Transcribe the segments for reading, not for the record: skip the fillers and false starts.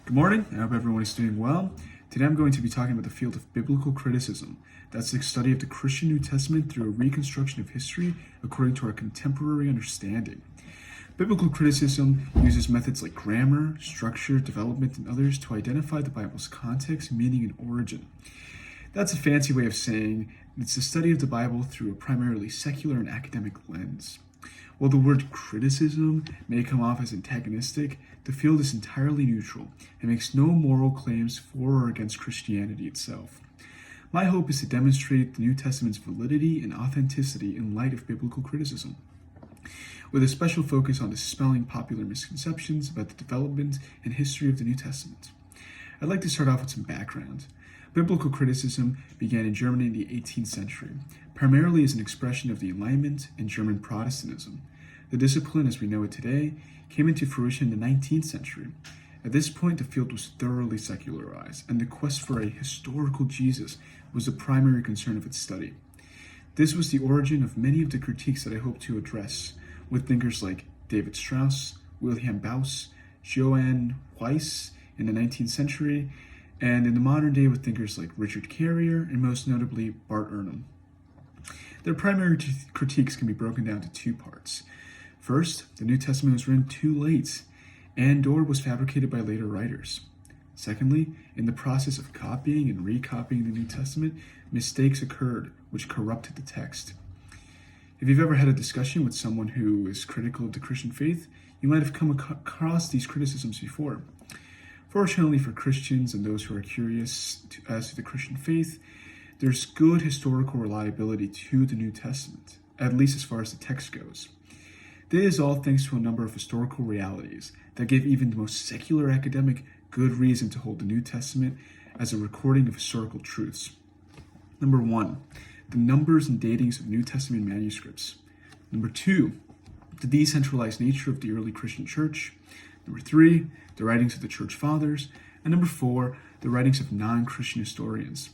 Good morning. I hope everyone is doing well. Today I'm going to be talking about the field of biblical criticism. That's the study of the Christian New Testament through a reconstruction of history according to our contemporary understanding. Biblical criticism uses methods like grammar, structure, development, and others to identify the Bible's context, meaning, and origin. That's a fancy way of saying it's the study of the Bible through a primarily secular and academic lens. While the word criticism may come off as antagonistic, the field is entirely neutral and makes no moral claims for or against Christianity itself. My hope is to demonstrate the New Testament's validity and authenticity in light of biblical criticism, with a special focus on dispelling popular misconceptions about the development and history of the New Testament. I'd like to start off with some background. Biblical criticism began in Germany in the 18th century, primarily as an expression of the Enlightenment and German Protestantism. The discipline, as we know it today, came into fruition in the 19th century. At this point, the field was thoroughly secularized, and the quest for a historical Jesus was the primary concern of its study. This was the origin of many of the critiques that I hope to address, with thinkers like David Strauss, Wilhelm Buss, Johann Weiss in the 19th century, and in the modern day with thinkers like Richard Carrier and most notably Bart Ehrman. Their primary critiques can be broken down to two parts. First, the New Testament was written too late, and/or was fabricated by later writers. Secondly, in the process of copying and recopying the New Testament, mistakes occurred which corrupted the text. If you've ever had a discussion with someone who is critical of the Christian faith, you might have come across these criticisms before. Fortunately for Christians and those who are curious as to the Christian faith, there's good historical reliability to the New Testament, at least as far as the text goes. This is all thanks to a number of historical realities that give even the most secular academic good reason to hold the New Testament as a recording of historical truths. Number one, the numbers and datings of New Testament manuscripts. Number two, the decentralized nature of the early Christian church. Number three, the writings of the church fathers. And number four, the writings of non-Christian historians.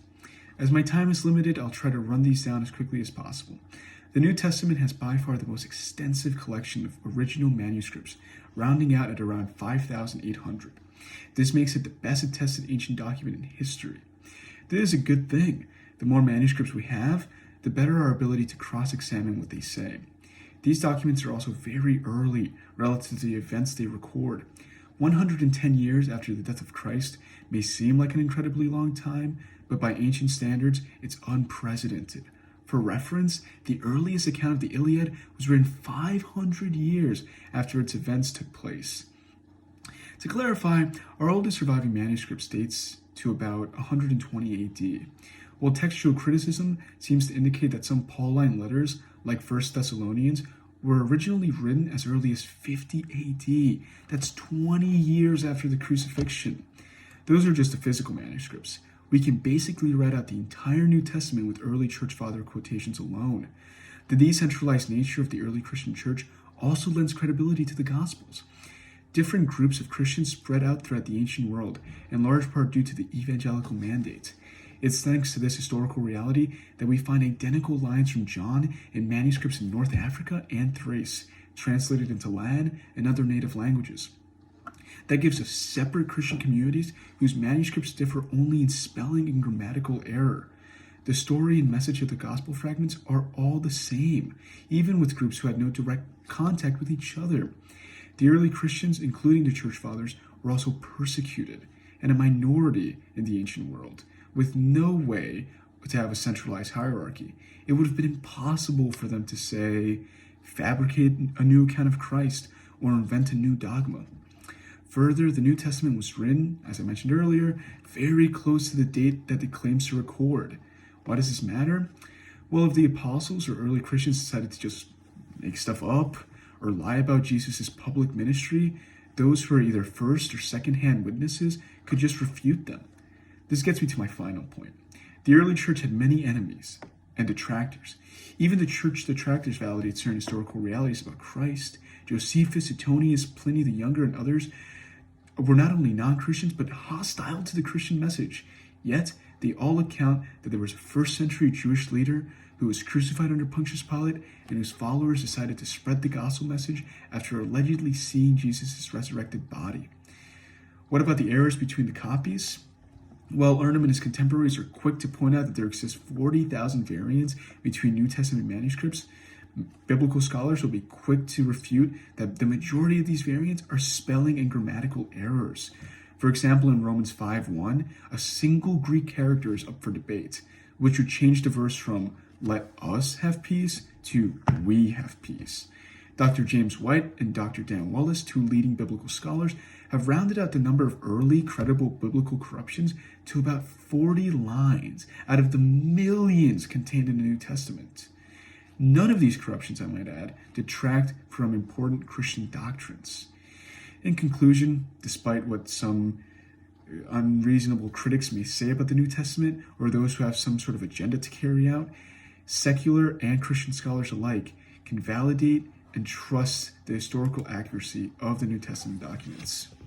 As my time is limited, I'll try to run these down as quickly as possible. The New Testament has by far the most extensive collection of original manuscripts, rounding out at around 5,800. This makes it the best attested ancient document in history. This is a good thing. The more manuscripts we have, the better our ability to cross-examine what they say. These documents are also very early relative to the events they record. 110 years after the death of Christ may seem like an incredibly long time, but by ancient standards, it's unprecedented. For reference, the earliest account of the Iliad was written 500 years after its events took place. To clarify, our oldest surviving manuscript dates to about 120 AD, while textual criticism seems to indicate that some Pauline letters, like 1 Thessalonians, were originally written as early as 50 AD. That's 20 years after the crucifixion. Those are just the physical manuscripts. We can basically write out the entire New Testament with early church father quotations alone. The decentralized nature of the early Christian church also lends credibility to the Gospels. Different groups of Christians spread out throughout the ancient world, in large part due to the evangelical mandate. It's thanks to this historical reality that we find identical lines from John in manuscripts in North Africa and Thrace, translated into Latin and other native languages. That gives us separate Christian communities whose manuscripts differ only in spelling and grammatical error. The story and message of the gospel fragments are all the same, even with groups who had no direct contact with each other. The early Christians, including the church fathers, were also persecuted, and a minority in the ancient world, with no way to have a centralized hierarchy. It would have been impossible for them to, say, fabricate a new account of Christ or invent a new dogma. Further, the New Testament was written, as I mentioned earlier, very close to the date that it claims to record. Why does this matter? Well, if the apostles or early Christians decided to just make stuff up or lie about Jesus' public ministry, those who are either first or second-hand witnesses could just refute them. This gets me to my final point. The early church had many enemies and detractors. Even the church detractors validate certain historical realities about Christ. Josephus, Suetonius, Pliny the Younger, and others were not only non-Christians, but hostile to the Christian message. Yet, they all account that there was a first-century Jewish leader who was crucified under Pontius Pilate and whose followers decided to spread the gospel message after allegedly seeing Jesus' resurrected body. What about the errors between the copies? Well, Urnham and his contemporaries are quick to point out that there exists 40,000 variants between New Testament manuscripts. Biblical scholars will be quick to refute that the majority of these variants are spelling and grammatical errors. For example, in Romans 5:1, a single Greek character is up for debate, which would change the verse from "let us have peace" to "we have peace." Dr. James White and Dr. Dan Wallace, two leading biblical scholars, have rounded out the number of early credible biblical corruptions to about 40 lines out of the millions contained in the New Testament. None of these corruptions, I might add, detract from important Christian doctrines. In conclusion, despite what some unreasonable critics may say about the New Testament, or those who have some sort of agenda to carry out, secular and Christian scholars alike can validate and trust the historical accuracy of the New Testament documents.